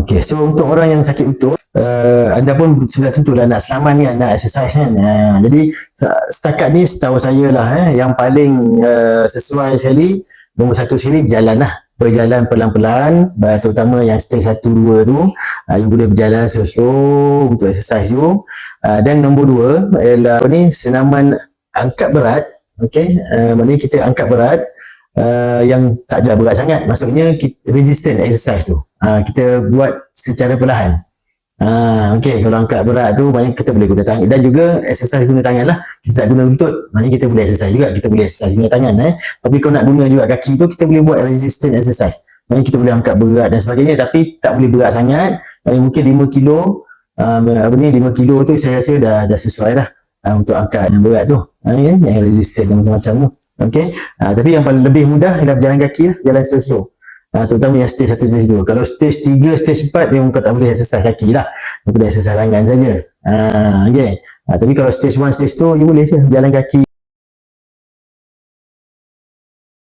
Okey, so untuk orang yang sakit lutut, anda pun sudah tentulah nak selamat kan, nak exercise kan. Jadi setakat ni setahu saya lah, yang paling sesuai sekali, nombor satu sekali berjalan lah. Berjalan pelan-pelan, terutama yang stage 1, 2 tu, you boleh berjalan slow-slow untuk exercise tu. Dan nombor 2 ialah senaman angkat berat. Okey, maknanya kita angkat berat yang tak ada berat sangat, maksudnya resistant exercise tu. Kita buat secara perlahan. Okey, kalau angkat berat tu maknanya kita boleh guna tangan, dan juga exercise guna tangan lah. Kita tak guna lutut, maknanya kita boleh exercise juga, kita boleh exercise guna tangan. Tapi kalau nak guna juga kaki tu, kita boleh buat resistant exercise, maknanya kita boleh angkat berat dan sebagainya, tapi tak boleh berat sangat. Mungkin 5 kilo, 5 kilo tu saya rasa dah sesuai dah untuk angkat yang berat tu, yang resistant dan macam-macam tu. Okey, tapi yang paling lebih mudah ialah berjalan kaki lah, jalan slow-slow. Terutama yang stage 1, stage 2. Kalau stage 3, stage 4 memang kau tak boleh exercise kaki lah, kau boleh exercise tangan saja. Okay. Tapi kalau stage 1, stage 2 you boleh je jalan kaki.